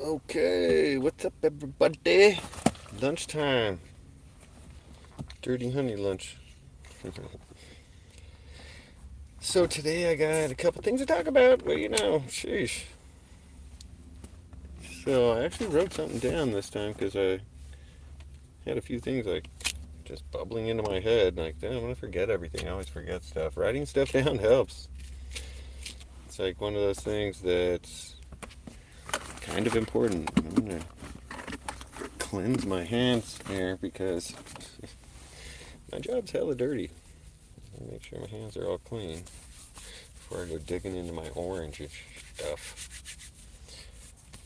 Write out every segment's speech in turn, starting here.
Okay, what's up, everybody? Lunchtime. Dirty honey lunch. So today I got a couple things to talk about, but sheesh. So I actually wrote something down this time because I had a few things like just bubbling into my head. Like, damn, I'm gonna forget everything. I always forget stuff. Writing stuff down helps. It's like one of those things that's kind of important. I'm gonna cleanse my hands here because my job's hella dirty. Make sure my hands are all clean before I go digging into my orange and stuff.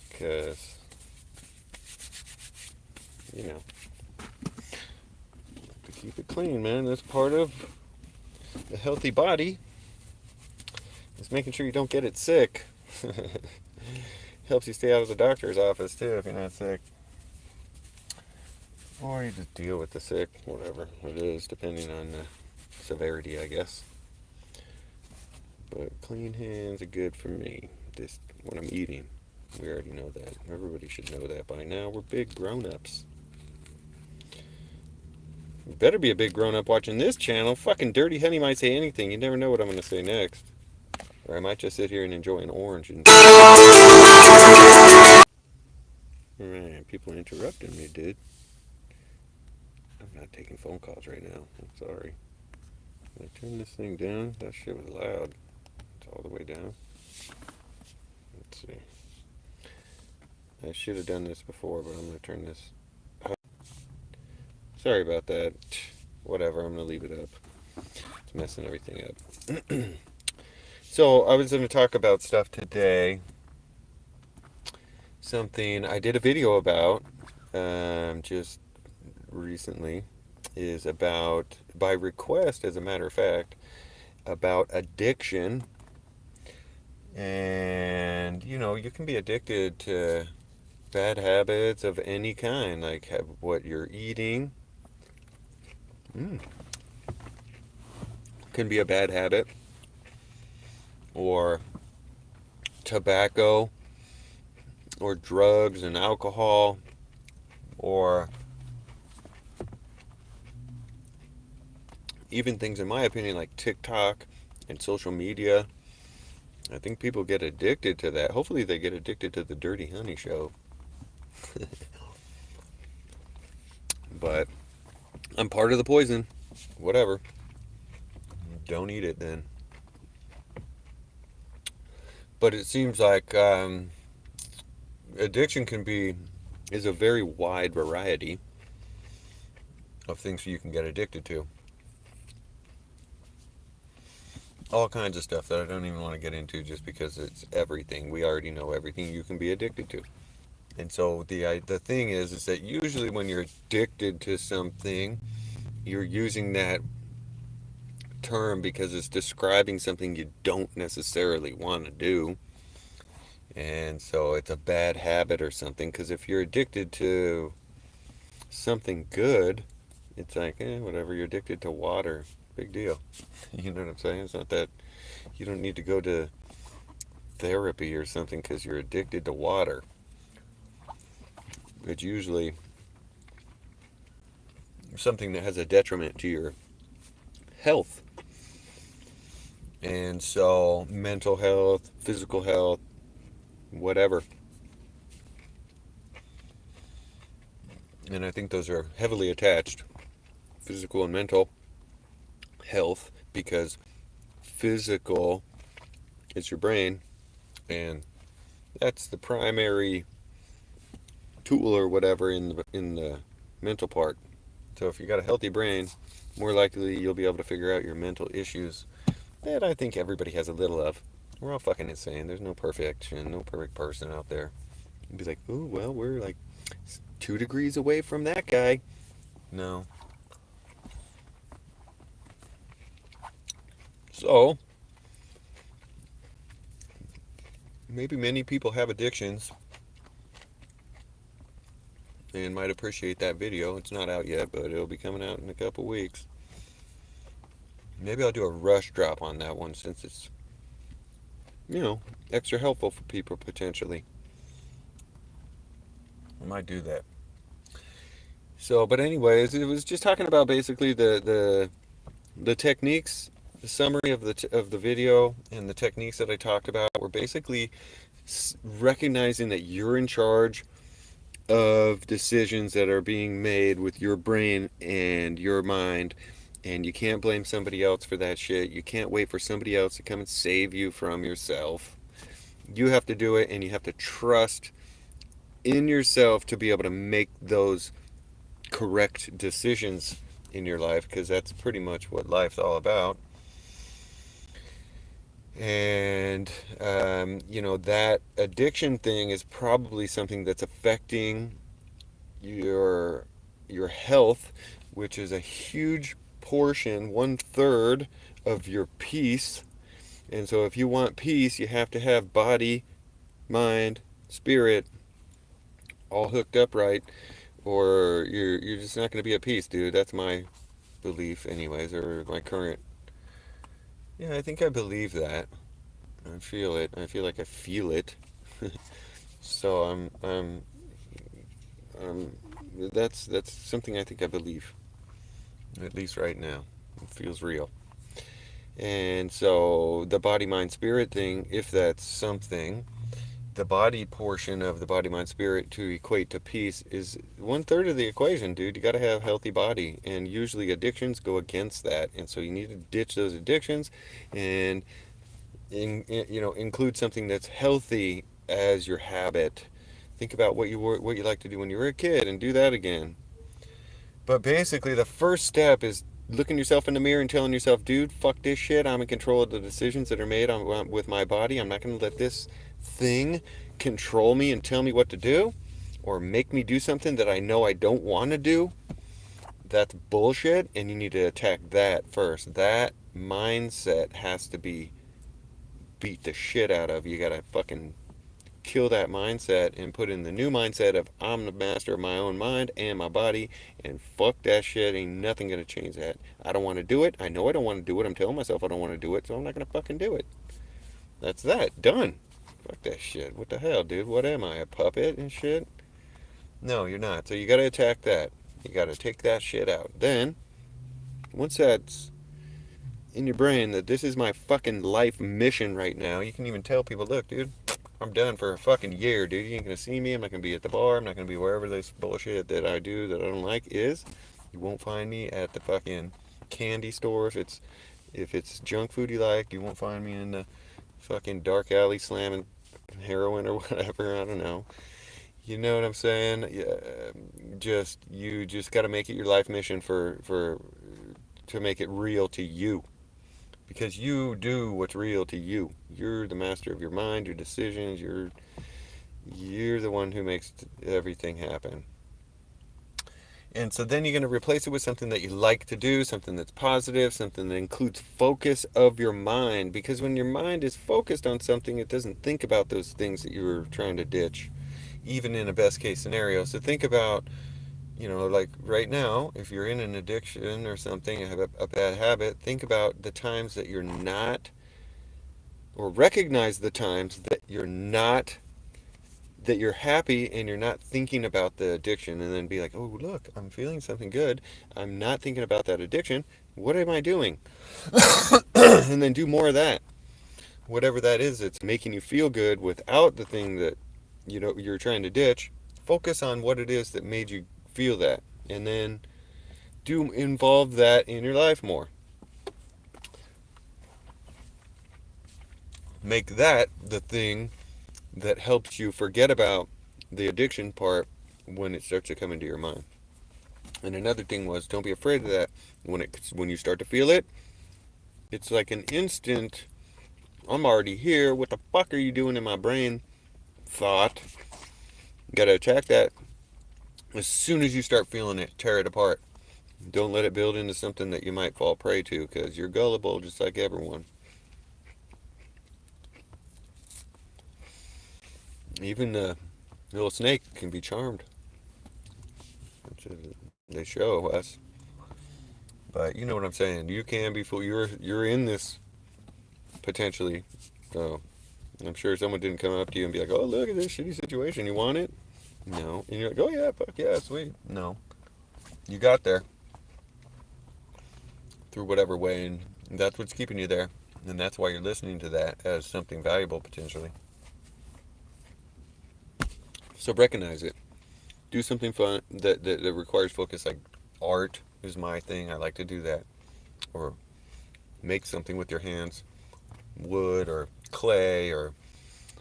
Because, you know, to keep it clean, man. That's part of a healthy body. Is making sure you don't get it sick. Helps you stay out of the doctor's office too if you're not sick. Or you just deal with the sick, whatever it is, depending on the severity, I guess. But clean hands are good for me. Just when I'm eating. We already know that. Everybody should know that by now. We're big grown-ups. You better be a big grown-up watching this channel. Fucking Dirty Honey might say anything. You never know what I'm going to say next. Or I might just sit here and enjoy an orange. Man, people are interrupting me, dude. I'm not taking phone calls right now. I'm sorry. Can I turn this thing down? That shit was loud. It's all the way down. Let's see. I should have done this before, but I'm going to turn this up. Sorry about that. Whatever, I'm going to leave it up. It's messing everything up. So, I was going to talk about stuff today. Something I did a video about just recently is about, by request, as a matter of fact, about addiction. And, you can be addicted to bad habits of any kind, like what you're eating. Can be a bad habit. Or tobacco, or drugs and alcohol, or even things, in my opinion, like TikTok and social media. I think people get addicted to that. Hopefully they get addicted to the Dirty Honey show. But I'm part of the poison. Whatever. Don't eat it then. But it seems like addiction is a very wide variety of things you can get addicted to. All kinds of stuff that I don't even want to get into just because it's everything. We already know everything you can be addicted to. And so the thing is that usually when you're addicted to something, you're using that term because it's describing something you don't necessarily want to do. And so it's a bad habit or something. Because if you're addicted to something good, it's like, whatever, you're addicted to water. Big deal. You know what I'm saying? It's not that you don't need to go to therapy or something because you're addicted to water. It's usually something that has a detriment to your health. And so mental health, physical health, whatever. And I think those are heavily attached, physical and mental health, because physical is your brain, and that's the primary tool or whatever in the mental part. So if you got a healthy brain, more likely you'll be able to figure out your mental issues that I think everybody has a little of. We're all fucking insane. There's no perfection, no perfect person out there. You'd be like, ooh, well, we're like 2 degrees away from that guy. No. So, maybe many people have addictions and might appreciate that video. It's not out yet, but it'll be coming out in a couple weeks. Maybe I'll do a rush drop on that one since it's, extra helpful for people potentially. I might do that. So, but anyways, it was just talking about basically the techniques, the summary of the video and the techniques that I talked about were basically recognizing that you're in charge of decisions that are being made with your brain and your mind, and you can't blame somebody else for that shit. You can't wait for somebody else to come and save you from yourself. You have to do it, and you have to trust in yourself to be able to make those correct decisions in your life, because that's pretty much what life's all about. And that addiction thing is probably something that's affecting your your health, which is a huge portion, 1/3 of your peace. And so if you want peace, you have to have body, mind, spirit all hooked up right, or you're just not going to be at peace, dude. That's my belief anyways, or my current. Yeah, I think I believe that. I feel it. I feel like I feel it. So I'm that's something I think I believe, at least right now. It feels real. And so the body mind spirit thing, if that's something, the body portion of the body mind spirit to equate to peace is 1/3 of the equation, dude. You got to have a healthy body, and usually addictions go against that. And so you need to ditch those addictions and include something that's healthy as your habit. Think about what you like to do when you were a kid and do that again. But basically, the first step is looking yourself in the mirror and telling yourself, dude, fuck this shit. I'm in control of the decisions that are made with my body. I'm not going to let this thing control me and tell me what to do or make me do something that I know I don't want to do. That's bullshit, and you need to attack that first. That mindset has to be beat the shit out of. You got to fucking kill that mindset and put in the new mindset of I'm the master of my own mind and my body, and fuck that shit. Ain't nothing gonna change that. I don't want to do it. I know I don't want to do it. I'm telling myself I don't want to do it, so I'm not gonna fucking do it. That's that. Done. Fuck that shit. What the hell, dude? What am I, a puppet and shit? No, you're not. So you gotta attack that. You gotta take that shit out. Then, once that's in your brain that this is my fucking life mission right now, you can even tell people, look, dude, I'm done for a fucking year, dude. You ain't gonna see me. I'm not gonna be at the bar. I'm not gonna be wherever this bullshit that I do that I don't like is. You won't find me at the fucking candy store if it's junk food you like. You won't find me in the fucking dark alley slamming heroin or whatever. I don't know. You know what I'm saying? Yeah, you just got to make it your life mission for to make it real to you, because you do what's real to you. You're the master of your mind, your decisions. You're the one who makes everything happen. And so then you're going to replace it with something that you like to do, something that's positive, something that includes focus of your mind. Because when your mind is focused on something, it doesn't think about those things that you were trying to ditch, even in a best case scenario. So think about, like right now, if you're in an addiction or something, you have a bad habit, think about the times that you're not, or recognize the times that you're not, that you're happy and you're not thinking about the addiction, and then be like, oh, look, I'm feeling something good. I'm not thinking about that addiction. What am I doing? And then do more of that. Whatever that is, it's making you feel good without the thing that you're trying to ditch. Focus on what it is that made you feel that, and then do involve that in your life more. Make that the thing that helps you forget about the addiction part when it starts to come into your mind. And another thing was, don't be afraid of that. When you start to feel it, it's like an instant, I'm already here. What the fuck are you doing in my brain? Thought. You gotta attack that as soon as you start feeling it. Tear it apart. Don't let it build into something that you might fall prey to, because you're gullible just like everyone. Even the little snake can be charmed, which they show us. But you know what I'm saying. You can be fooled. You're in this potentially. So I'm sure someone didn't come up to you and be like, "Oh, look at this shitty situation. You want it?" No. And you're like, oh yeah, fuck yeah, sweet. No. You got there through whatever way, and that's what's keeping you there. And that's why you're listening to that as something valuable potentially. So recognize it. Do something fun that requires focus, like art is my thing. I like to do that. Or make something with your hands. Wood or clay or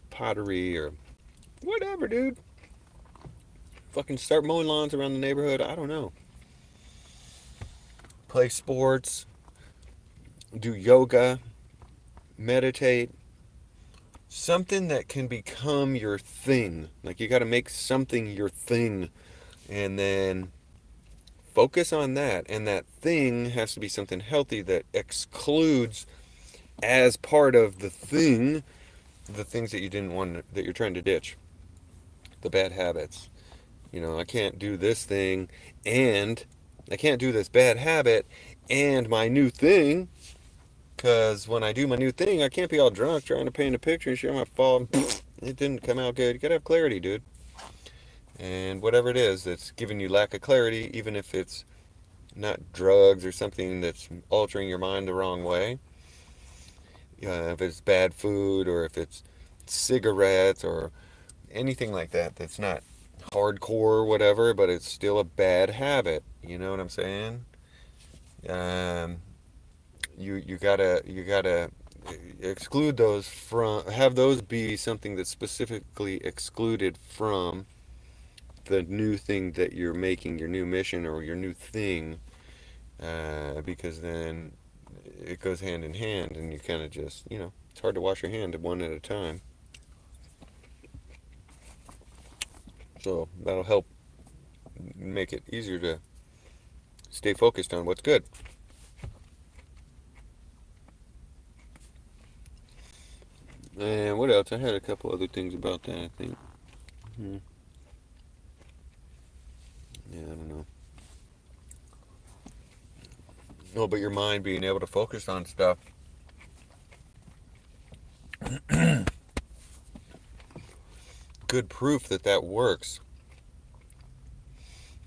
pottery or whatever, dude. Fucking start mowing lawns around the neighborhood. I don't know. Play sports. Do yoga. Meditate. Something that can become your thing. Like you got to make something your thing. And then focus on that. And that thing has to be something healthy that excludes, as part of the thing, the things that you didn't want, that you're trying to ditch. The bad habits. You know, I can't do this thing, and I can't do this bad habit and my new thing, because when I do my new thing, I can't be all drunk trying to paint a picture and share my fault. It didn't come out good. You gotta have clarity, dude. And whatever it is that's giving you lack of clarity, even if it's not drugs or something that's altering your mind the wrong way, if it's bad food or if it's cigarettes or anything like that that's not hardcore or whatever, but it's still a bad habit. You know what I'm saying? Um, you gotta exclude those from, have those be something that's specifically excluded from the new thing that you're making, your new mission or your new thing, because then it goes hand in hand, and you kind of just, it's hard to wash your hand one at a time. So that'll help make it easier to stay focused on what's good. And what else? I had a couple other things about that, I think. Hmm. Yeah, I don't know. No, but your mind being able to focus on stuff. Good proof that that works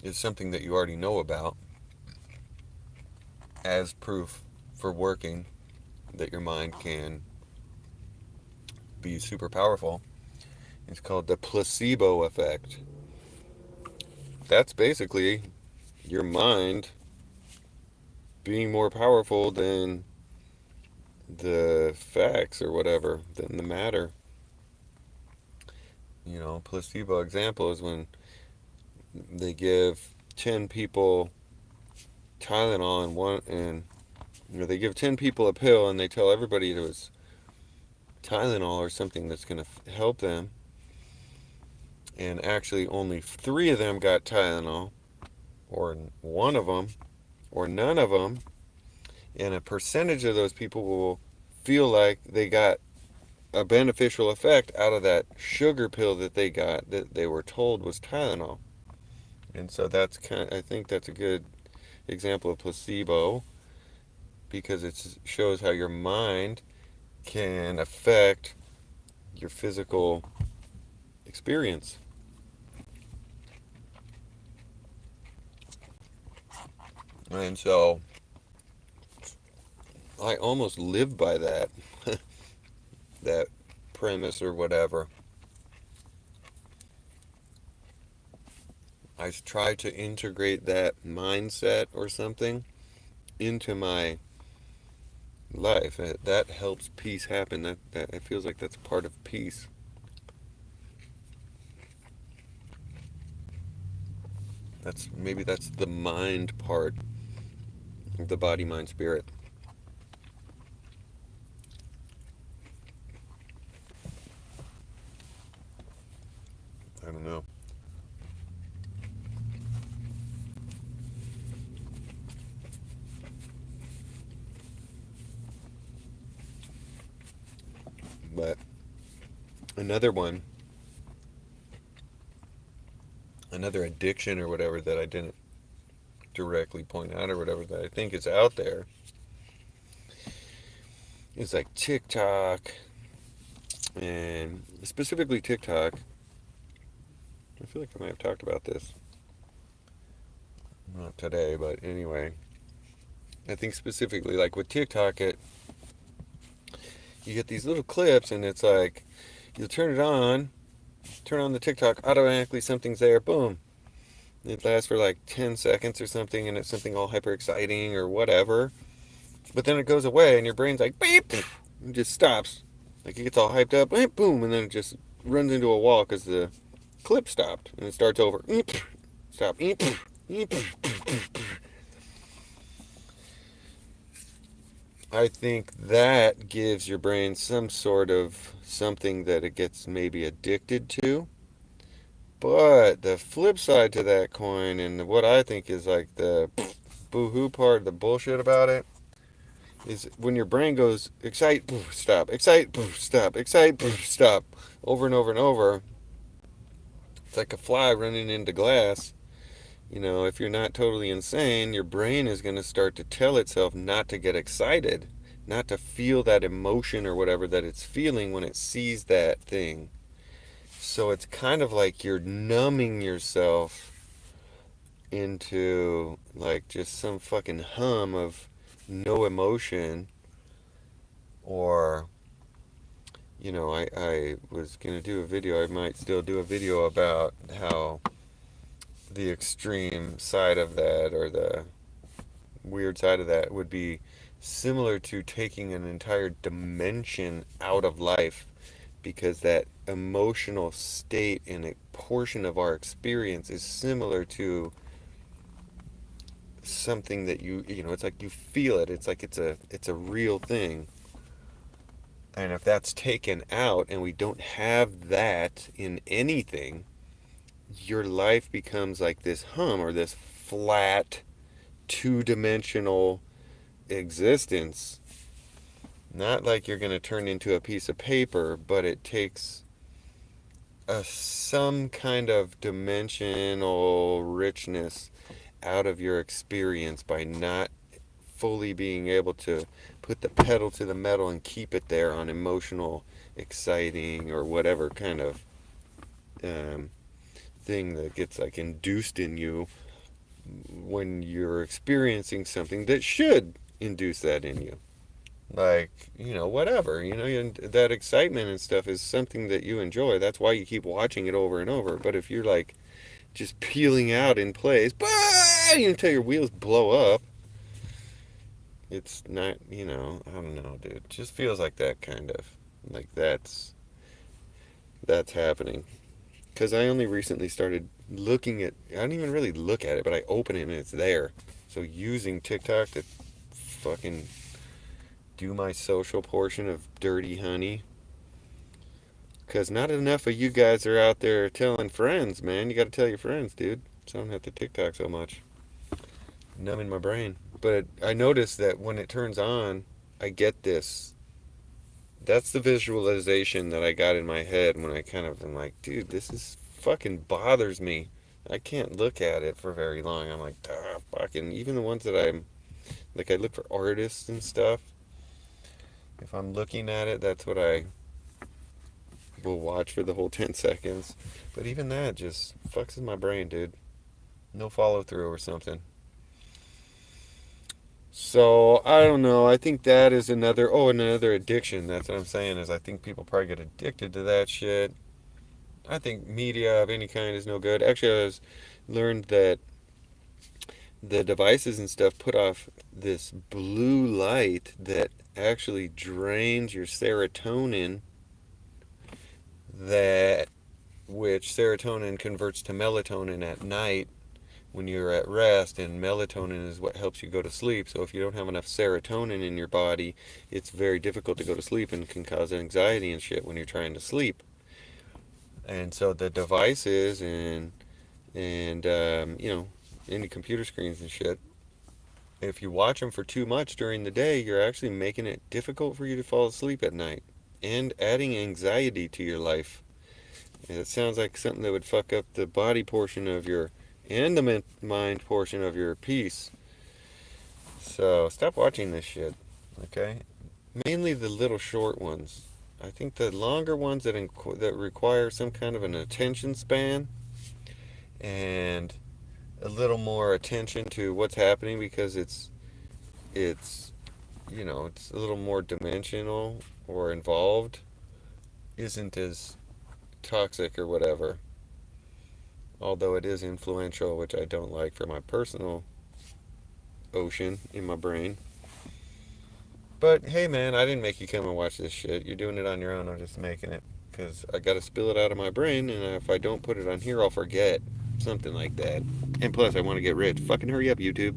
is something that you already know about as proof for working, that your mind can be super powerful. It's called the placebo effect. That's basically your mind being more powerful than the facts or whatever, than the matter. Placebo example is when they give 10 people Tylenol and they give 10 people a pill and they tell everybody it was Tylenol or something that's going to help them, and actually only 3 of them got Tylenol, or one of them, or none of them, and a percentage of those people will feel like they got a beneficial effect out of that sugar pill that they got, that they were told was Tylenol. And so I think that's a good example of placebo, because it shows how your mind can affect your physical experience. And so I almost live by that that premise or whatever. I try to integrate that mindset or something into my life. That helps peace happen. That it feels like that's part of peace. That's the mind part of the body, mind, spirit. I don't know. But another one, another addiction or whatever that I didn't directly point out or whatever that I think is out there, is like TikTok, and specifically TikTok. I feel like I might have talked about this. Not today, but anyway. I think specifically, like with TikTok, you get these little clips, and it's like, you'll turn on the TikTok, automatically something's there, boom. It lasts for like 10 seconds or something, and it's something all hyper exciting or whatever. But then it goes away, and your brain's like, beep, and just stops. Like it gets all hyped up, boom, and then it just runs into a wall because the clip stopped, and it starts over. Stop. I think that gives your brain some sort of something that it gets maybe addicted to. But the flip side to that coin, and what I think is like the boo-hoo part, the bullshit about it, is when your brain goes excite, stop, excite, stop, excite, stop, over and over and over. It's like a fly running into glass. You know, if you're not totally insane, your brain is going to start to tell itself not to get excited, not to feel that emotion or whatever that it's feeling when it sees that thing. So it's kind of like you're numbing yourself into like just some fucking hum of no emotion. Or, you know, I was going to do a video, I might still do a video about how the extreme side of that, or the weird side of that, would be similar to taking an entire dimension out of life, because that emotional state and a portion of our experience is similar to something that you know, it's like you feel it, it's like it's a real thing. And if that's taken out and we don't have that in anything, your life becomes like this hum, or this flat, two-dimensional existence. Not like you're going to turn into a piece of paper, but it takes some kind of dimensional richness out of your experience by not fully being able to put the pedal to the metal and keep it there on emotional, exciting, or whatever kind of thing that gets like induced in you when you're experiencing something that should induce that in you. Like, you know, whatever, you know, that excitement and stuff is something that you enjoy. That's why you keep watching it over and over. But if you're like just peeling out in place, until your wheels blow up, it's not, you know, I don't know, dude. It just feels like that, kind of. Like that's happening. Because I only recently started looking at, I don't even really look at it, but I open it and it's there. So using TikTok to fucking do my social portion of dirty honey. Because not enough of you guys are out there telling friends, man. You got to tell your friends, dude. So I don't have to TikTok so much. Numbing my brain. But I noticed that when it turns on, I get this. That's the visualization that I got in my head when I kind of am like, dude, this is fucking bothers me. I can't look at it for very long. I'm like, fucking, even the ones that I'm, like, I look for artists and stuff. If I'm looking at it, that's what I will watch for the whole 10 seconds. But even that just fucks with my brain, dude. No follow through or something. So, I don't know. I think that is another addiction. That's what I'm saying, is I think people probably get addicted to that shit. I think media of any kind is no good. Actually, learned that the devices and stuff put off this blue light that actually drains your serotonin, which serotonin converts to melatonin at night when you're at rest, and melatonin is what helps you go to sleep. So if you don't have enough serotonin in your body, it's very difficult to go to sleep and can cause anxiety and shit when you're trying to sleep. And so the devices and you know, any computer screens and shit, if you watch them for too much during the day, you're actually making it difficult for you to fall asleep at night and adding anxiety to your life. And it sounds like something that would fuck up the body portion of your, and the mind portion of your peace. So stop watching this shit, okay? Mainly the little short ones. I think the longer ones that require some kind of an attention span, and a little more attention to what's happening, because it's it's a little more dimensional or involved, isn't as toxic or whatever. Although it is influential, which I don't like for my personal ocean in my brain. But hey, man, I didn't make you come and watch this shit. You're doing it on your own. I'm just making it because I got to spill it out of my brain, and if I don't put it on here, I'll forget. Something like that. And plus, I want to get rich. Fucking hurry up, YouTube.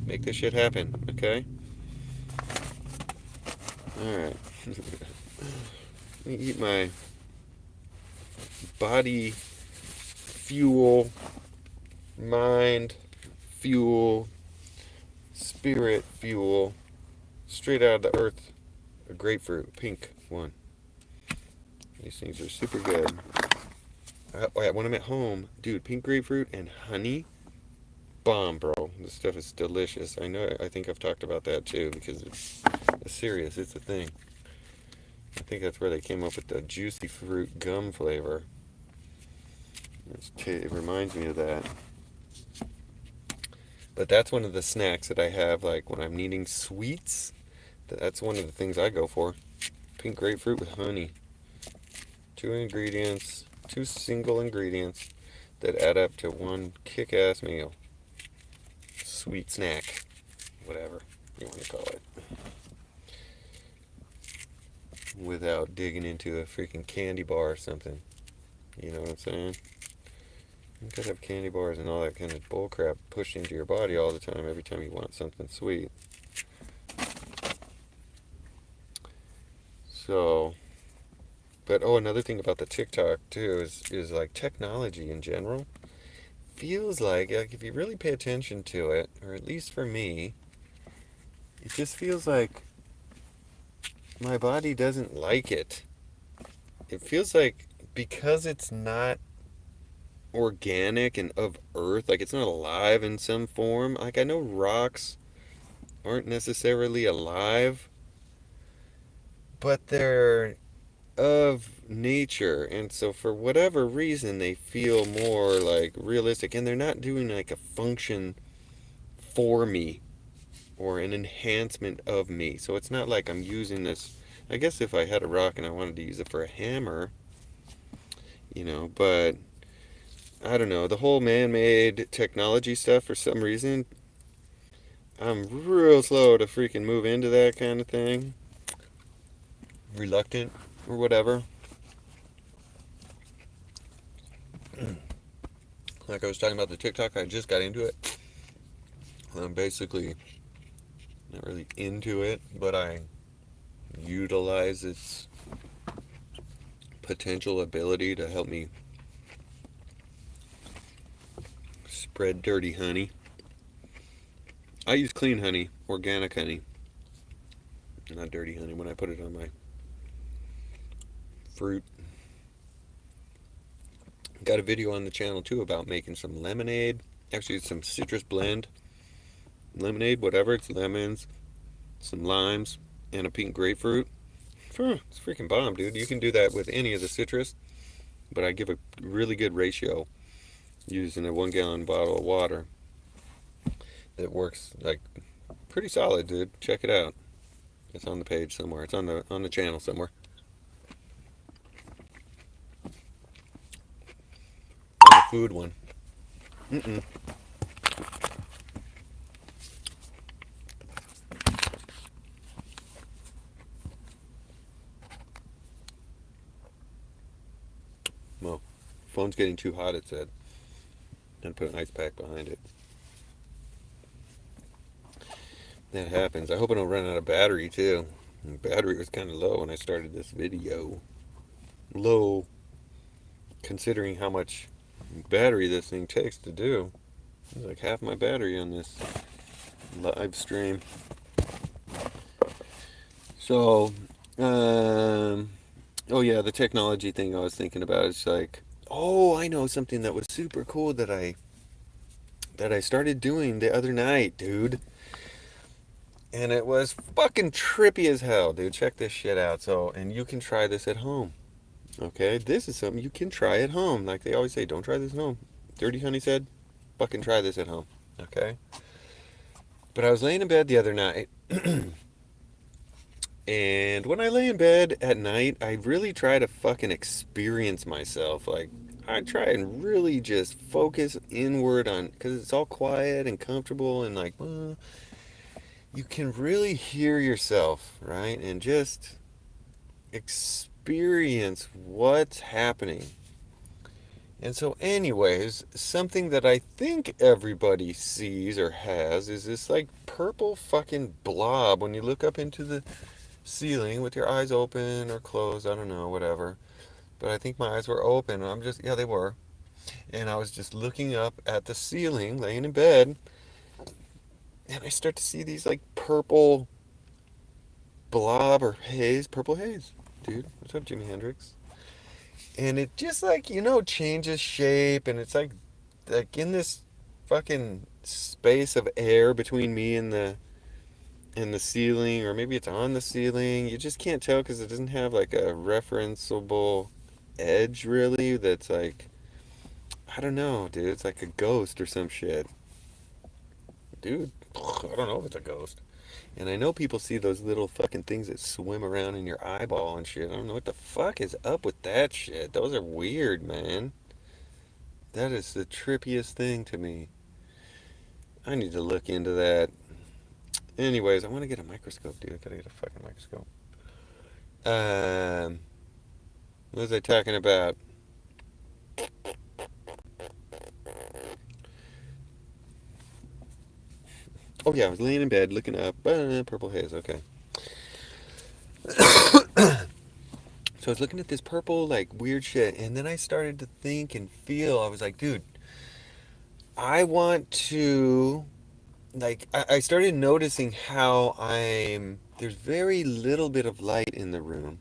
Make this shit happen, okay? Alright. Let me eat my body fuel, mind fuel, spirit fuel, straight out of the earth. A grapefruit, pink one. These things are super good. When I'm at home, dude, pink grapefruit and honey, bomb, bro. This stuff is delicious. I know. I think I've talked about that too, because it's serious. It's a thing. I think that's where they came up with the juicy fruit gum flavor. It reminds me of that. But that's one of the snacks that I have, like when I'm needing sweets. That's one of the things I go for. Pink grapefruit with honey. Two single ingredients that add up to one kick-ass meal. Sweet snack, whatever you want to call it. Without digging into a freaking candy bar or something. You know what I'm saying? You could have candy bars and all that kind of bullcrap pushed into your body all the time, every time you want something sweet. So, but another thing about the TikTok too is like technology in general feels like if you really pay attention to it, or at least for me, it just feels like my body doesn't like it. It feels like because it's not organic and of earth, like it's not alive in some form. Like I know rocks aren't necessarily alive, but they're of nature, and so for whatever reason they feel more like realistic, and they're not doing like a function for me or an enhancement of me. So it's not like I'm using this. I guess if I had a rock and I wanted to use it for a hammer, but I don't know, the whole man-made technology stuff, for some reason I'm real slow to freaking move into that kind of thing, reluctant or whatever. Like I was talking about the TikTok, I just got into it. I'm basically not really into it, but I utilize its potential ability to help me spread dirty honey. I use clean honey, organic honey, not dirty honey, when I put it on my fruit. Got a video on the channel too about making some lemonade. Actually, it's some citrus blend lemonade, whatever. It's lemons, some limes, and a pink grapefruit. It's freaking bomb, dude. You can do that with any of the citrus, but I give a really good ratio using a 1-gallon bottle of water. That works like pretty solid, dude. Check it out. It's on the page somewhere. It's on the channel somewhere. On the food one. Well, phone's getting too hot, it said. Then put an ice pack behind it. That happens. I hope I don't run out of battery too. The battery was kind of low when I started this video. Low, considering how much battery this thing takes to do. It's like half my battery on this live stream. So, oh yeah, the technology thing I was thinking about is like, I know something that was super cool that I started doing the other night, dude. And it was fucking trippy as hell, dude. Check this shit out. So, and you can try this at home. Okay? This is something you can try at home. Like they always say, don't try this at home. Dirty Honey said, fucking try this at home. Okay? But I was laying in bed the other night, and when I lay in bed at night, I really try to fucking experience myself. Like, I try and really just focus inward on, because it's all quiet and comfortable, and like, you can really hear yourself, right? And just experience what's happening. And so, anyways, something that I think everybody sees or has is this like purple fucking blob when you look up into the ceiling with your eyes open or closed, I don't know, whatever. But I think my eyes were open, and yeah, they were. And I was just looking up at the ceiling, laying in bed, and I start to see these like purple blob or haze, purple haze. Dude, what's up, Jimi Hendrix? And it just like, changes shape, and it's like in this fucking space of air between me and the ceiling, or maybe it's on the ceiling. You just can't tell because it doesn't have like a referenceable edge really. That's like, I don't know, dude. It's like a ghost or some shit, dude. I don't know if it's a ghost. And I know people see those little fucking things that swim around in your eyeball and shit. I don't know what the fuck is up with that shit. Those are weird, man. That is the trippiest thing to me. I need to look into that. Anyways, I want to get a microscope, dude. I gotta get a fucking microscope. What was I talking about? Oh yeah, I was laying in bed looking up. Purple haze, okay. So I was looking at this purple, like, weird shit, and then I started to think and feel, I was like, dude, I want to, like, I started noticing how there's very little bit of light in the room,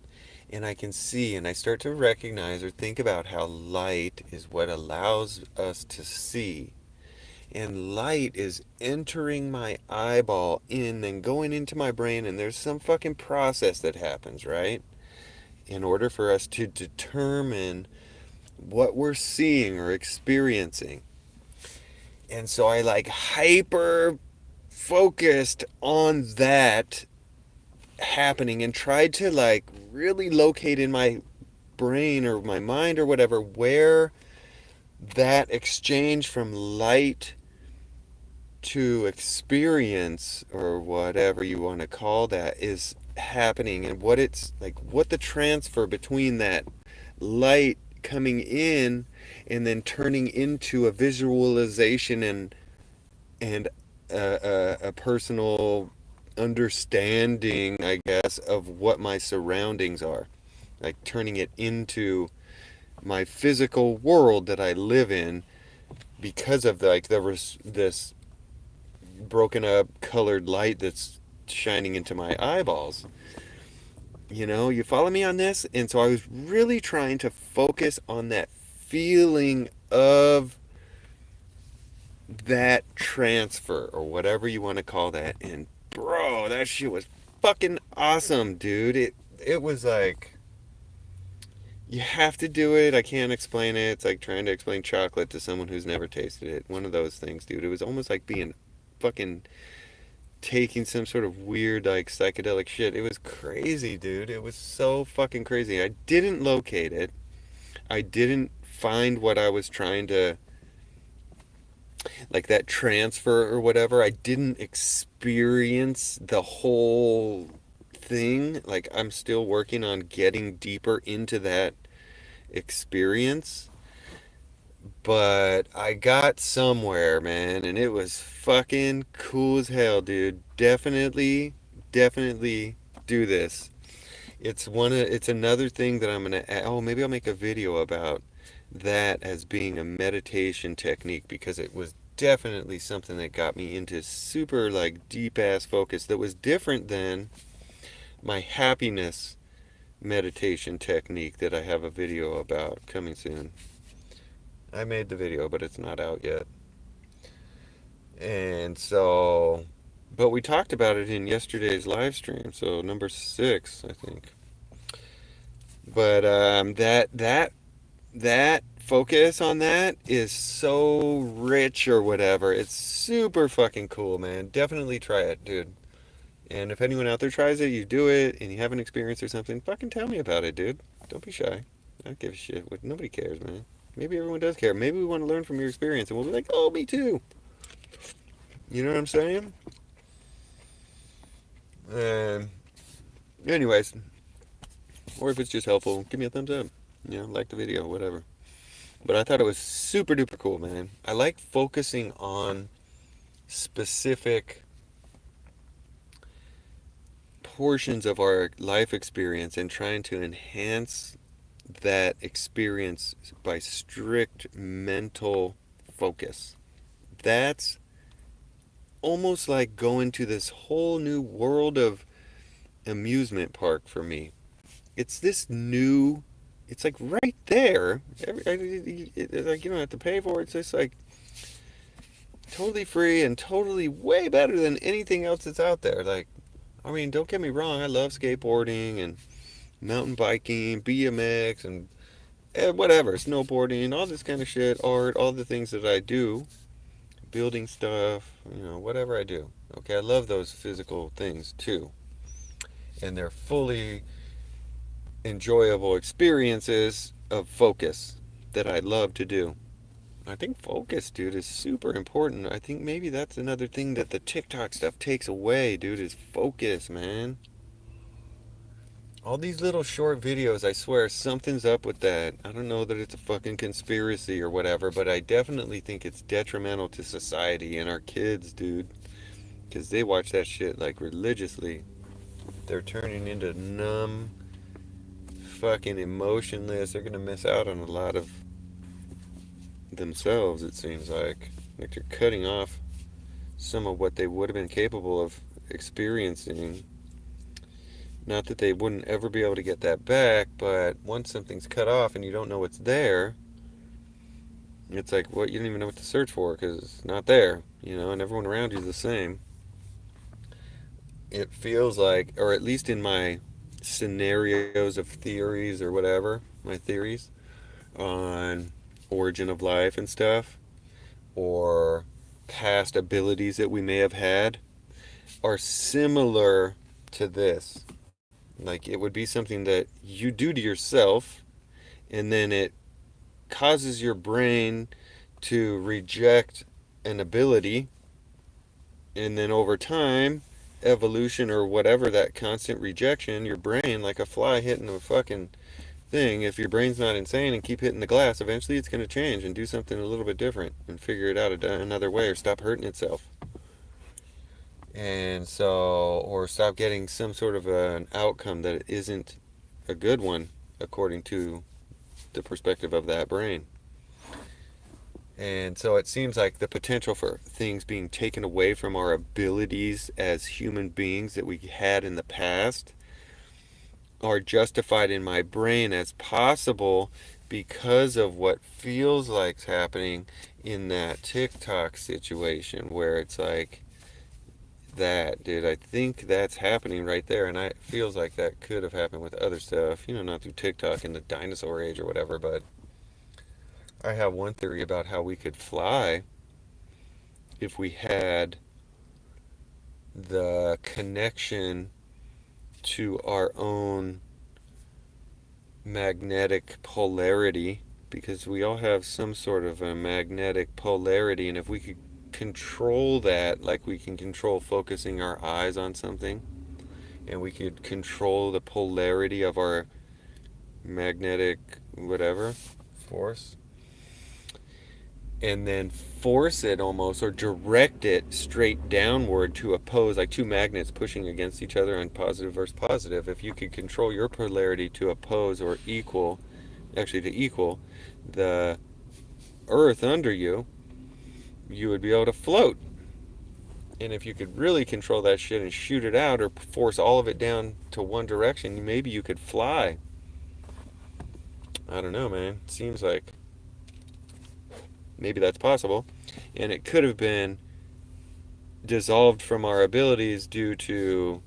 and I can see, and I start to recognize or think about how light is what allows us to see. And light is entering my eyeball and going into my brain, and there's some fucking process that happens, right? In order for us to determine what we're seeing or experiencing. And so I like hyper focused on that happening and tried to like really locate in my brain or my mind or whatever where that exchange from light to experience or whatever you want to call that is happening, and what it's like, what the transfer between that light coming in and then turning into a visualization and a personal understanding, I guess, of what my surroundings are, like turning it into my physical world that I live in because of like this broken up colored light that's shining into my eyeballs. You follow me on this? And so I was really trying to focus on that feeling of that transfer or whatever you want to call that. And bro, that shit was fucking awesome, dude. It was like, you have to do it. I can't explain it. It's like trying to explain chocolate to someone who's never tasted it. One of those things, dude. It was almost like being fucking taking some sort of weird like psychedelic shit. It was crazy, dude. It was so fucking crazy. I didn't locate it. I didn't find what I was trying to, like, that transfer or whatever. I didn't experience the whole thing. Like, I'm still working on getting deeper into that experience. But I got somewhere, man, and it was fucking cool as hell, dude. Definitely, definitely do this. It's another thing that I'm gonna oh, maybe I'll make a video about that as being a meditation technique, because it was definitely something that got me into super like deep ass focus that was different than my happiness meditation technique that I have a video about coming soon. I made the video, but it's not out yet. And so, but we talked about it in yesterday's live stream, so number 6, I think. But that focus on that is so rich or whatever. It's super fucking cool, man. Definitely try it, dude. And if anyone out there tries it, you do it, and you have an experience or something, fucking tell me about it, dude. Don't be shy. I don't give a shit. Nobody cares, man. Maybe everyone does care. Maybe we want to learn from your experience, and we'll be like, oh, me too. You know what I'm saying? Um, anyways, or if it's just helpful, give me a thumbs up. You know, like the video, whatever. But I thought it was super duper cool, man. I like focusing on specific portions of our life experience and trying to enhance that experience by strict mental focus. That's almost like going to this whole new world of amusement park for me. It's this new, it's like right there. Like you don't have to pay for it. It's just like totally free and totally way better than anything else that's out there. Like, I mean, don't get me wrong. I love skateboarding and mountain biking, BMX, and whatever, snowboarding, all this kind of shit, art, all the things that I do, building stuff, you know, whatever I do. Okay, I love those physical things too. And they're fully enjoyable experiences of focus that I love to do. I think focus, dude, is super important. I think maybe that's another thing that the TikTok stuff takes away, dude, is focus, man. All these little short videos, I swear, something's up with that. I don't know that it's a fucking conspiracy or whatever, but I definitely think it's detrimental to society and our kids, dude. Because they watch that shit, like, religiously. They're turning into numb, fucking emotionless. They're gonna miss out on a lot of themselves, it seems like. Like, they're cutting off some of what they would have been capable of experiencing. Not that they wouldn't ever be able to get that back, but once something's cut off and you don't know what's there, it's like, what, you don't even know what to search for because it's not there, you know, and everyone around you is the same. It feels like, or at least in my scenarios of theories or whatever, my theories on origin of life and stuff, or past abilities that we may have had, are similar to this. Like, it would be something that you do to yourself, and then it causes your brain to reject an ability, and then over time, evolution or whatever, that constant rejection, your brain, like a fly hitting a fucking thing, if your brain's not insane and keep hitting the glass, eventually it's going to change and do something a little bit different and figure it out another way or stop hurting itself. And so, or stop getting some sort of an outcome that isn't a good one according to the perspective of that brain. And so it seems like the potential for things being taken away from our abilities as human beings that we had in the past are justified in my brain as possible because of what feels like's happening in that TikTok situation where it's like, that, dude, I think that's happening right there, and it feels like that could have happened with other stuff, you know, not through TikTok in the dinosaur age or whatever, but I have one theory about how we could fly if we had the connection to our own magnetic polarity, because we all have some sort of a magnetic polarity, and if we could control that, like we can control focusing our eyes on something, and we could control the polarity of our magnetic whatever force, and then force it almost, or direct it straight downward to oppose, like two magnets pushing against each other on positive versus positive. If you could control your polarity to oppose or equal, actually to equal the earth under you, you would be able to float. And if you could really control that shit and shoot it out or force all of it down to one direction, maybe you could fly. I don't know, man. It seems like maybe that's possible. And it could have been dissolved from our abilities due to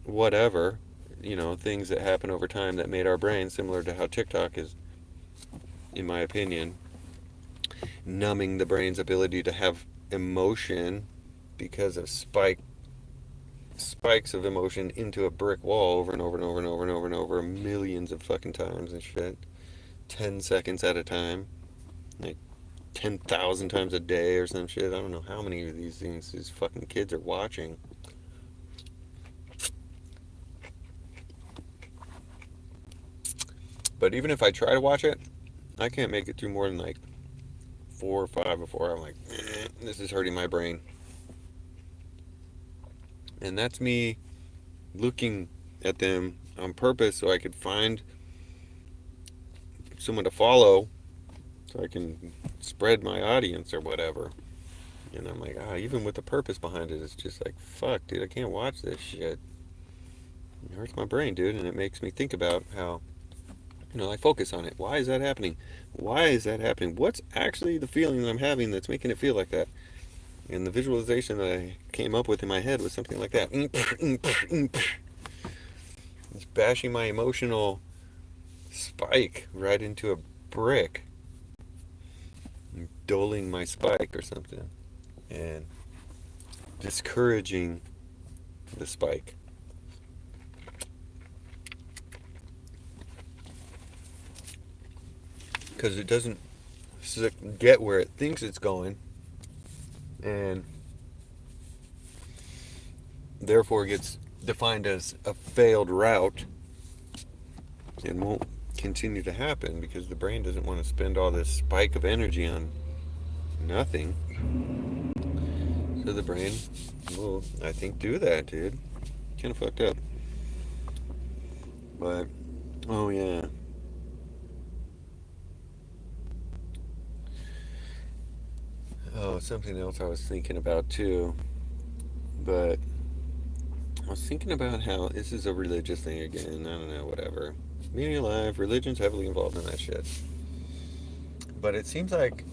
whatever, you know, things that happen over time that made our brain similar to how TikTok is in my opinion, numbing the brain's ability to have emotion because of spikes of emotion into a brick wall over and over and over and over and over and over millions of fucking times and shit. 10 seconds at a time. Like 10,000 times a day or some shit. I don't know how many of these things these fucking kids are watching. But even if I try to watch it, I can't make it through more than like 4 or 5 before I'm like, this is hurting my brain. And that's me looking at them on purpose so I could find someone to follow so I can spread my audience or whatever. And I'm like, even with the purpose behind it, it's just like, fuck, dude, I can't watch this shit. It hurts my brain, dude, and it makes me think about how, I focus on it. Why is that happening? Why is that happening? What's actually the feeling that I'm having that's making it feel like that? And the visualization that I came up with in my head was something like that. It's bashing my emotional spike right into a brick. Doling my spike or something. And discouraging the spike. Because it doesn't get where it thinks it's going. And therefore gets defined as a failed route and won't continue to happen because the brain doesn't want to spend all this spike of energy on nothing. So the brain will, I think, do that, dude. Kind of fucked up. But, oh yeah. Oh, something else I was thinking about too. But I was thinking about how this is a religious thing again. I don't know, whatever. Meaning alive, religion's heavily involved in that shit. But it seems like,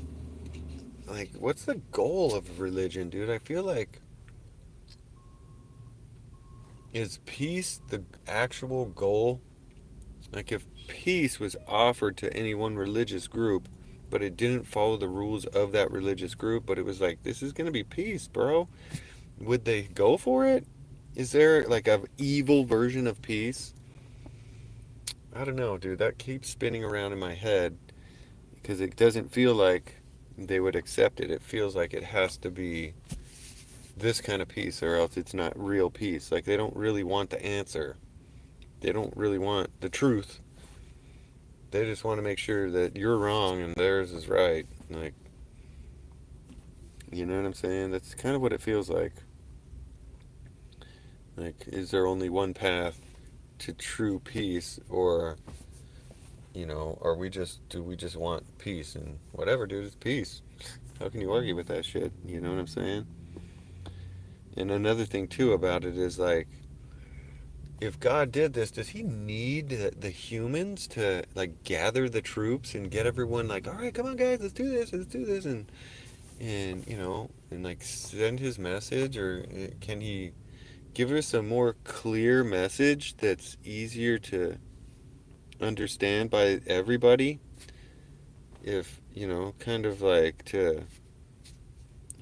what's the goal of religion, dude? I feel like, is peace the actual goal? Like, if peace was offered to any one religious group, but it didn't follow the rules of that religious group, but it was like, this is gonna be peace, bro. Would they go for it? Is there like a evil version of peace? I don't know, dude. That keeps spinning around in my head because it doesn't feel like they would accept it. It feels like it has to be this kind of peace or else it's not real peace. Like they don't really want the answer. They don't really want the truth. They just want to make sure that you're wrong and theirs is right. Like, you know what I'm saying? That's kind of what it feels like. Like, is there only one path to true peace, or, do we just want peace and whatever, dude? It's peace. How can you argue with that shit? You know what I'm saying? And another thing too about it is like, if God did this, does he need the humans to like gather the troops and get everyone like, all right, come on guys, let's do this, and and like send his message, or can he give us a more clear message that's easier to understand by everybody? If, kind of like to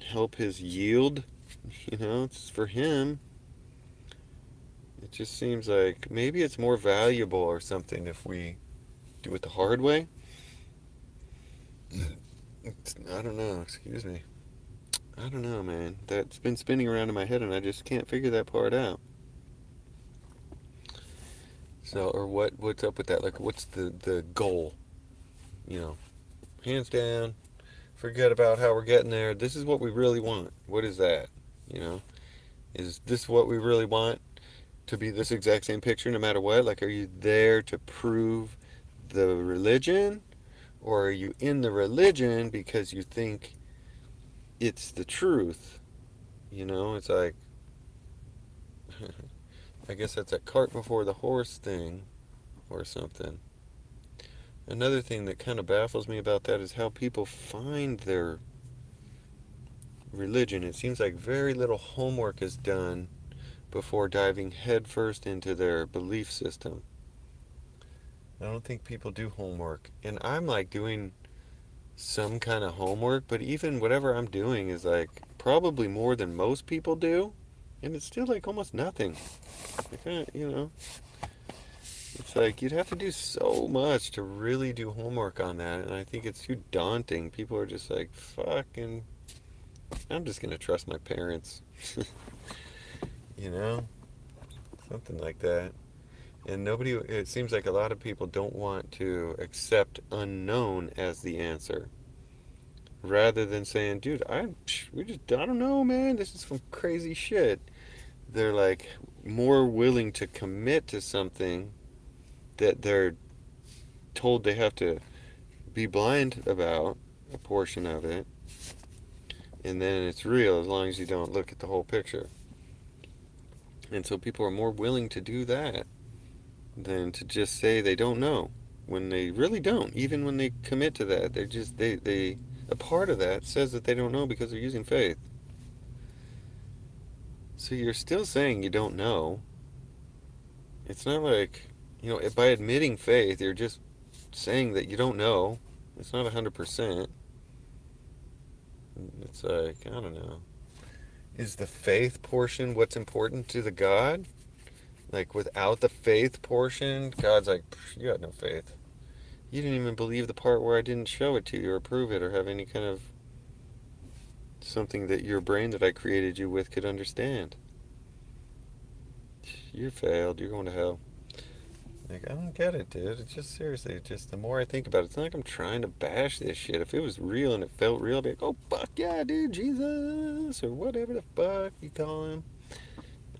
help his yield, it's for him. It just seems like maybe it's more valuable or something if we do it the hard way. I don't know, excuse me. I don't know, man. That's been spinning around in my head and I just can't figure that part out. So, or what's up with that? Like, what's the goal? Hands down, forget about how we're getting there. This is what we really want. What is that? Is this what we really want? To be this exact same picture no matter what? Like, are you there to prove the religion? Or are you in the religion because you think it's the truth? It's like, I guess that's a cart before the horse thing or something. Another thing that kind of baffles me about that is how people find their religion. It seems like very little homework is done before diving headfirst into their belief system. I don't think people do homework. And I'm like doing some kind of homework, but even whatever I'm doing is like probably more than most people do. And it's still like almost nothing. It's like you'd have to do so much to really do homework on that. And I think it's too daunting. People are just like, fucking, I'm just going to trust my parents. you know? Something like that. And it seems like a lot of people don't want to accept unknown as the answer. Rather than saying, dude, I don't know, man, this is some crazy shit. They're like more willing to commit to something that they're told they have to be blind about a portion of it. And then it's real as long as you don't look at the whole picture. And so people are more willing to do that than to just say they don't know when they really don't. Even when they commit to that, they a part of that says that they don't know because they're using faith. So you're still saying you don't know. It's not like, by admitting faith, you're just saying that you don't know. It's not 100%. It's like, I don't know. Is the faith portion what's important to the God? Like, without the faith portion, God's like, you got no faith. You didn't even believe the part where I didn't show it to you or prove it or have any kind of something that your brain that I created you with could understand. You failed. You're going to hell. Like, I don't get it, dude. It's just seriously, just the more I think about it, it's not like I'm trying to bash this shit. If it was real and it felt real, I'd be like, oh, fuck yeah, dude, Jesus, or whatever the fuck you call him.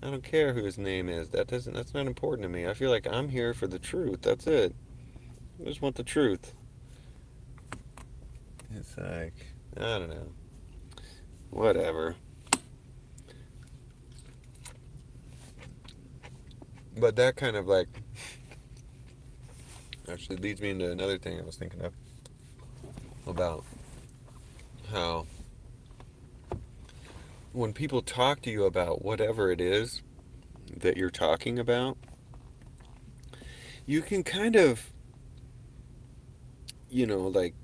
I don't care who his name is. That's not important to me. I feel like I'm here for the truth. That's it. I just want the truth. It's like, I don't know. Whatever. But that kind of like actually leads me into another thing I was thinking of about how when people talk to you about whatever it is that you're talking about, you can kind of, like,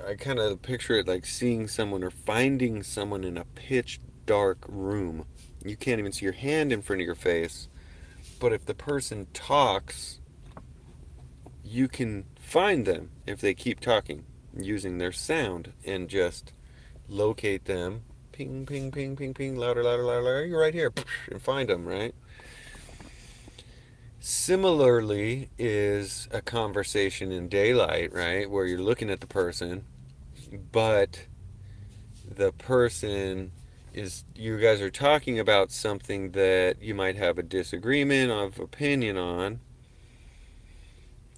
I kind of picture it like seeing someone or finding someone in a pitch dark room. You can't even see your hand in front of your face, but if the person talks, you can find them if they keep talking using their sound and just locate them. Ping, ping, ping, ping, ping, louder, louder, louder, louder. You're right here, and find them, right? Similarly is a conversation in daylight, right? Where you're looking at the person, but the person you guys are talking about something that you might have a disagreement of opinion on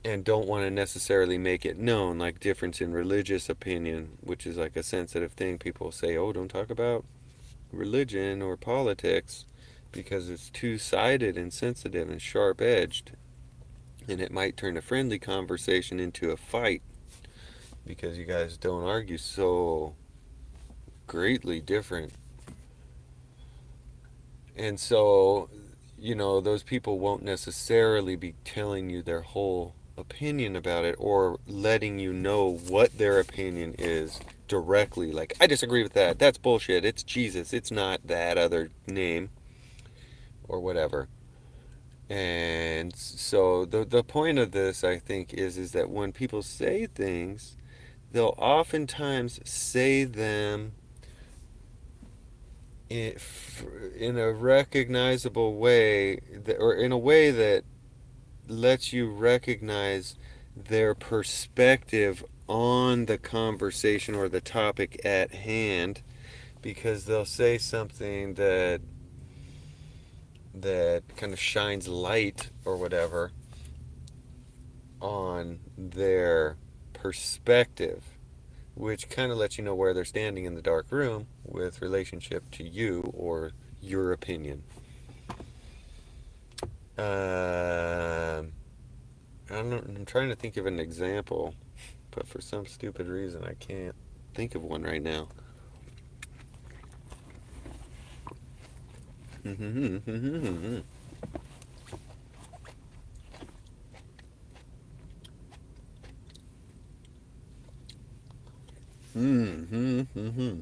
and don't want to necessarily make it known, like difference in religious opinion, which is like a sensitive thing. People say, oh, don't talk about religion or politics because it's two-sided and sensitive and sharp-edged, and it might turn a friendly conversation into a fight because you guys don't argue so greatly different. And so, those people won't necessarily be telling you their whole opinion about it or letting you know what their opinion is directly. Like, I disagree with that. That's bullshit. It's Jesus. It's not that other name or whatever. And so the point of this, I think, is that when people say things, they'll oftentimes say them in a recognizable way, or in a way that lets you recognize their perspective on the conversation or the topic at hand, because they'll say something that kind of shines light or whatever on their perspective, which kind of lets you know where they're standing in the dark room with relationship to you or your opinion. I'm trying to think of an example, but for some stupid reason I can't think of one right now. Mm-hmm. Mm-hmm.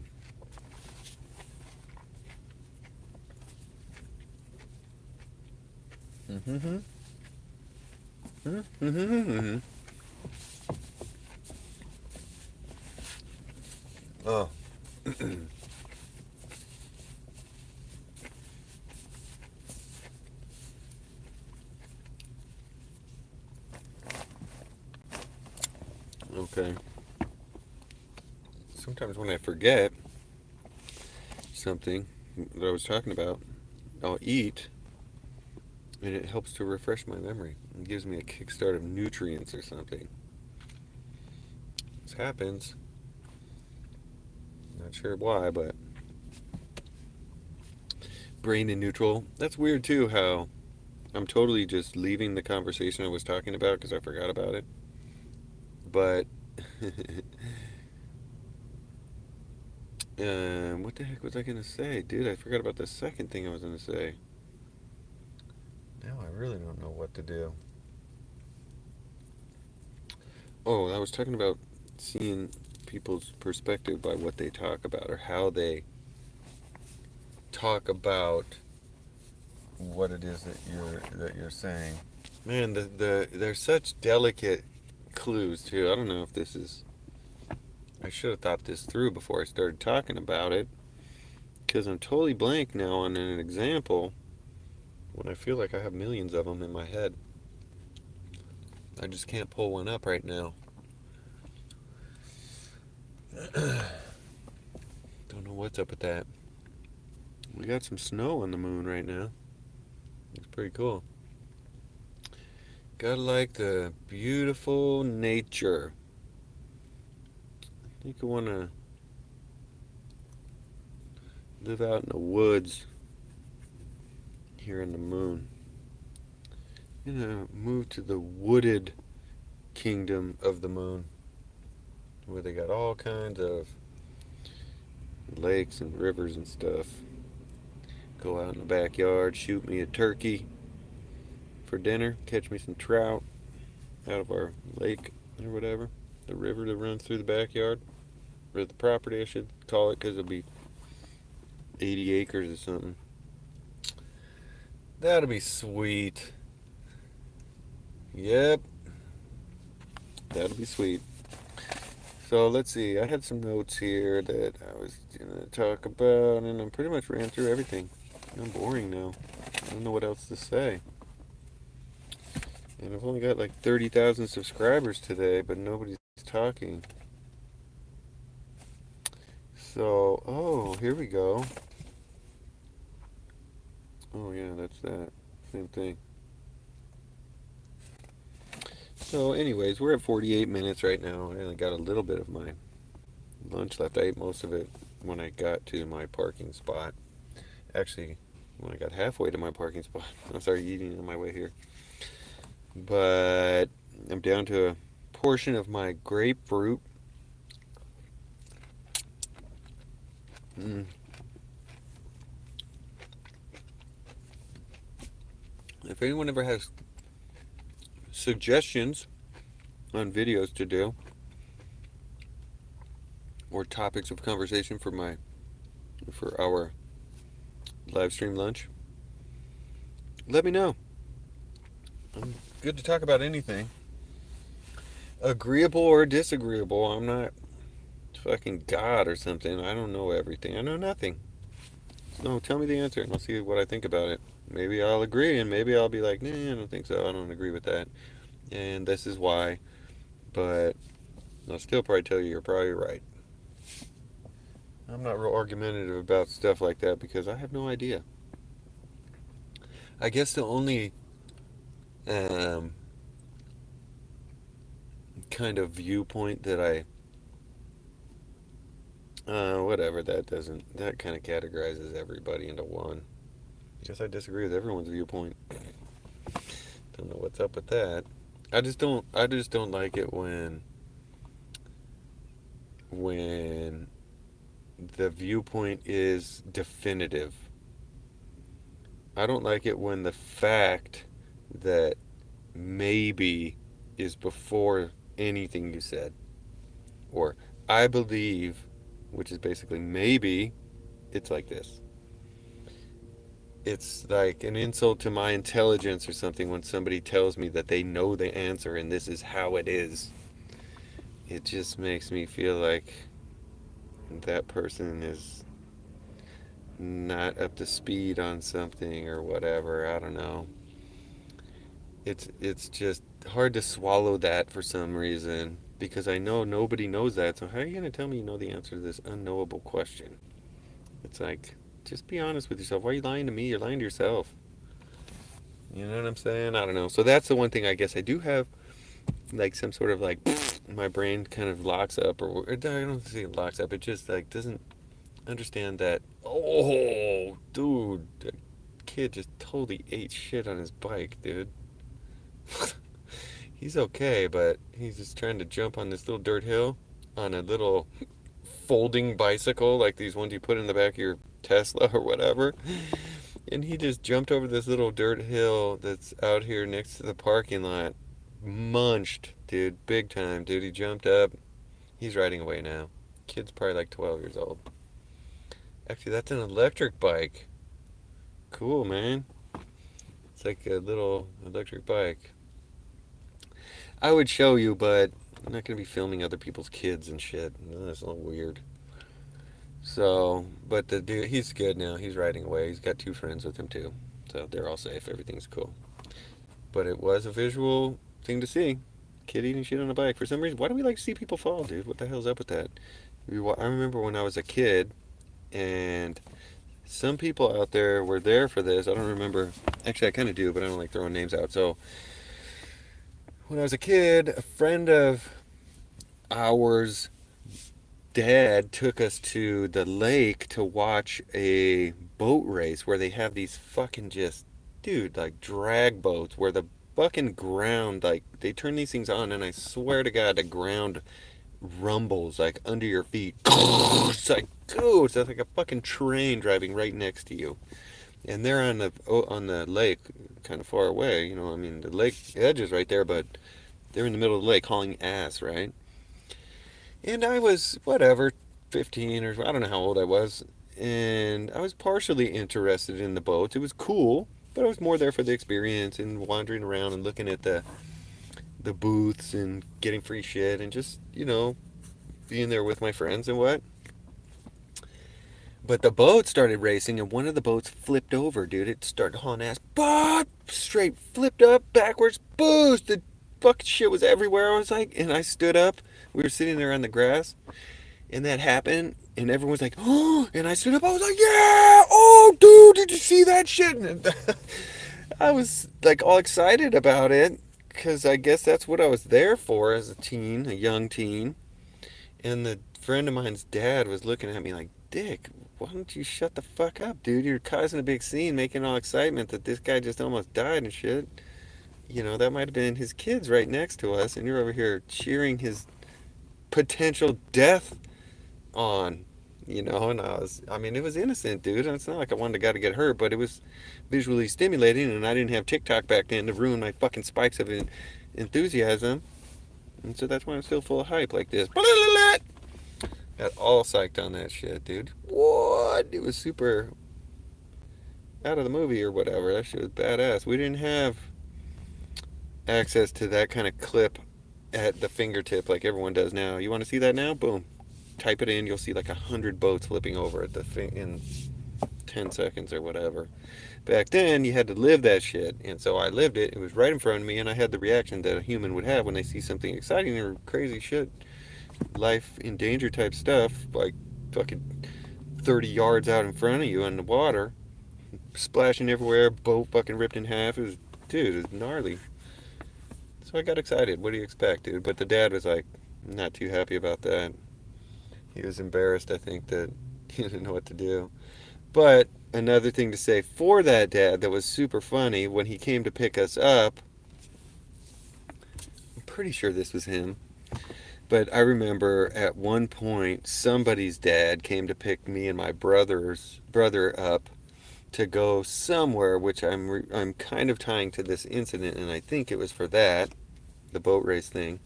Mm-hmm. Mm-hmm. Mm-hmm. Oh. Okay. Sometimes when I forget something that I was talking about, I'll eat, and it helps to refresh my memory. It gives me a kickstart of nutrients or something. This happens. Not sure why, but brain in neutral. That's weird too, how I'm totally just leaving the conversation I was talking about because I forgot about it. But what the heck was I gonna say, dude? I forgot about the second thing I was gonna say. Now I really don't know what to do. Oh, I was talking about seeing people's perspective by what they talk about or how they talk about what it is that you're saying. Man, they're such delicate clues too. I don't know if this is. I should have thought this through before I started talking about it, because I'm totally blank now on an example when I feel like I have millions of them in my head. I just can't pull one up right now. Don't know what's up with that. We got some snow on the moon right now. It's pretty cool. Gotta like the beautiful nature. I think I want to live out in the woods here in the moon. I'm gonna move to the wooded kingdom of the moon, where they got all kinds of lakes and rivers and stuff. Go out in the backyard, shoot me a turkey for dinner, catch me some trout out of our lake or whatever, the river that runs through the backyard, or the property I should call it, because it'll be 80 acres or something. That'll be sweet. Yep, that'll be sweet. So let's see, I had some notes here that I was gonna talk about, and I pretty much ran through everything. I'm boring now. I don't know what else to say. And I've only got like 30,000 subscribers today, but nobody's talking. So, oh, here we go. Oh, yeah, that's that. Same thing. So, anyways, we're at 48 minutes right now. I only got a little bit of my lunch left. I ate most of it when I got to my parking spot. Actually, when I got halfway to my parking spot, I started eating on my way here. But I'm down to a portion of my grapefruit. Mm. If anyone ever has suggestions on videos to do or topics of conversation for our live stream lunch, let me know. I'm good to talk about anything, agreeable or disagreeable. I'm not fucking God or something. I don't know everything. I know nothing. So tell me the answer and I'll see what I think about it. Maybe I'll agree and maybe I'll be like, nah, I don't think so. I don't agree with that. And this is why. But I'll still probably tell you you're probably right. I'm not real argumentative about stuff like that because I have no idea. I guess the only um, kind of viewpoint that whatever, that kind of categorizes everybody into one. I guess I disagree with everyone's viewpoint. Don't know what's up with that. I just don't like it when the viewpoint is definitive. I don't like it when the fact that maybe is before anything you said. Or I believe, which is basically maybe, it's like this. It's like an insult to my intelligence or something when somebody tells me that they know the answer and this is how it is. It just makes me feel like that person is not up to speed on something or whatever. I don't know. It's just hard to swallow that for some reason because I know nobody knows that. So how are you going to tell me you know the answer to this unknowable question? It's like, just be honest with yourself. Why are you lying to me? You're lying to yourself. You know what I'm saying? I don't know. So that's the one thing I guess I do have, like some sort of like my brain kind of locks up, or I don't say it locks up. It just like doesn't understand that. Oh, dude, that kid just totally ate shit on his bike, dude. He's okay, but he's just trying to jump on this little dirt hill on a little folding bicycle, like these ones you put in the back of your Tesla or whatever. And he just jumped over this little dirt hill that's out here next to the parking lot. Munched, dude, big time, dude. He jumped up. He's riding away now. Kid's probably like 12 years old. Actually, that's an electric bike. Cool, man. It's like a little electric bike. I would show you, but I'm not going to be filming other people's kids and shit. That's a little weird. So, but the dude, he's good now. He's riding away. He's got two friends with him too. So they're all safe. Everything's cool. But it was a visual thing to see. Kid eating shit on a bike. For some reason, why do we like to see people fall, dude? What the hell's up with that? I remember when I was a kid, and some people out there were there for this. I don't remember. Actually, I kind of do, but I don't like throwing names out. So, when I was a kid, a friend of ours dad took us to the lake to watch a boat race where they have these fucking just, dude, like drag boats where the fucking ground, like they turn these things on and I swear to God, the ground rumbles like under your feet. It's like, dude, it's like a fucking train driving right next to you. And they're on the lake, kind of far away, you know. I mean, the lake edge is right there, but they're in the middle of the lake hauling ass, right? And I was, whatever, 15 or I don't know how old I was. And I was partially interested in the boats. It was cool, but I was more there for the experience and wandering around and looking at the booths and getting free shit and just, you know, being there with my friends and what. But the boat started racing and one of the boats flipped over, dude. It started hauling ass. Bah! Straight flipped up, backwards, boost. The fucking shit was everywhere. I was like, and I stood up. We were sitting there on the grass, and that happened, and everyone was like, oh, and I stood up. I was like, yeah, oh, dude, did you see that shit? And I was like all excited about it, because I guess that's what I was there for as a teen, a young teen. And the friend of mine's dad was looking at me like, Dick, why don't you shut the fuck up, dude? You're causing a big scene, making all excitement that this guy just almost died and shit. You know, that might have been his kids right next to us, and you're over here cheering his potential death on, you know. And I mean, it was innocent, dude. It's not like I wanted the guy to get hurt, but it was visually stimulating, and I didn't have TikTok back then to ruin my fucking spikes of enthusiasm. And so that's why I'm still full of hype like this. Got all psyched on that shit, dude. What? It was super out of the movie or whatever. That shit was badass. We didn't have access to that kind of clip at the fingertip like everyone does now. You want to see that now? Boom. Type it in. You'll see like 100 boats flipping over at in 10 seconds or whatever. Back then, you had to live that shit. And so I lived it. It was right in front of me, and I had the reaction that a human would have when they see something exciting or crazy shit. Life in danger type stuff, like fucking 30 yards out in front of you in the water, splashing everywhere, boat fucking ripped in half. It was, dude, it was gnarly. So I got excited. What do you expect, dude? But the dad was like, not too happy about that. He was embarrassed, I think, that he didn't know what to do. But another thing to say for that dad that was super funny, when he came to pick us up, I'm pretty sure this was him. But I remember at one point somebody's dad came to pick me and my brother up to go somewhere, which I'm kind of tying to this incident, and I think it was for that, the boat race thing.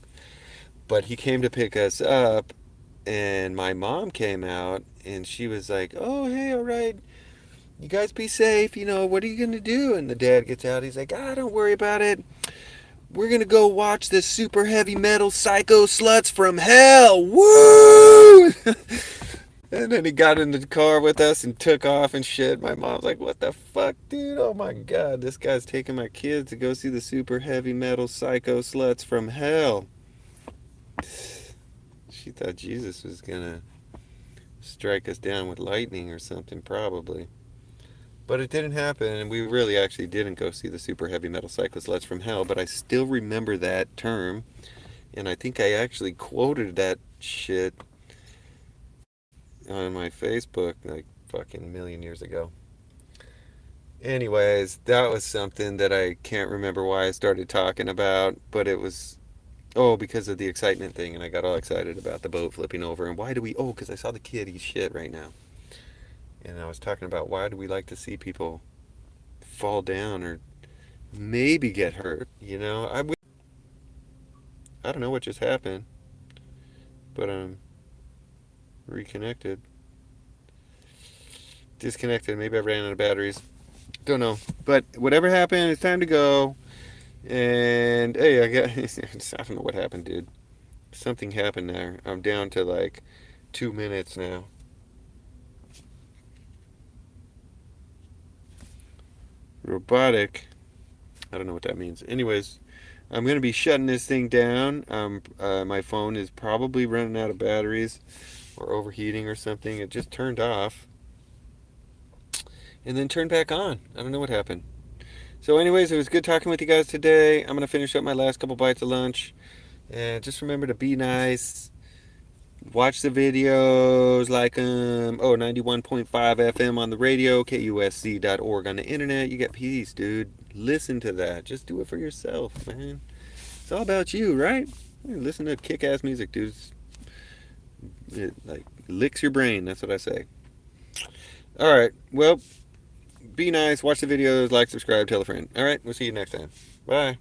But he came to pick us up, And my mom came out and she was like, "Oh, hey, all right. You guys be safe. What are you going to do?" And the dad gets out. He's like, "Ah, don't worry about it. We're going to go watch the super heavy metal psycho sluts from hell. Woo!" And then he got in the car with us and took off and shit. My mom's like, "What the fuck, dude? Oh my God, this guy's taking my kids to go see the super heavy metal psycho sluts from hell." She thought Jesus was gonna strike us down with lightning or something, probably. But it didn't happen, and we really actually didn't go see the super heavy metal psycho sluts from hell, but I still remember that term, and I think I actually quoted that shit on my Facebook like fucking a million years ago. Anyways, that was something that I can't remember why I started talking about, but it was, oh, because of the excitement thing, and I got all excited about the boat flipping over. And why do we, oh, because I saw the kid eat shit right now. And I was talking about why do we like to see people fall down or maybe get hurt, I don't know what just happened, but I'm reconnected. Disconnected, maybe I ran out of batteries. Don't know. But whatever happened, it's time to go. And hey, I don't know what happened, dude. Something happened there. I'm down to like 2 minutes now. Robotic. I don't know what that means. Anyways, I'm going to be shutting this thing down. My phone is probably running out of batteries or overheating or something. It just turned off and then turned back on. I don't know what happened. So anyways, it was good talking with you guys today. I'm going to finish up my last couple bites of lunch. And just remember to be nice. Watch the videos, like 91.5 FM on the radio, KUSC.org on the internet. You get peace, dude. Listen to that. Just do it for yourself, man. It's all about you, right? Listen to kick-ass music, dude. It like licks your brain. That's what I say. All right. Well, be nice. Watch the videos. Like, subscribe, tell a friend. All right. We'll see you next time. Bye.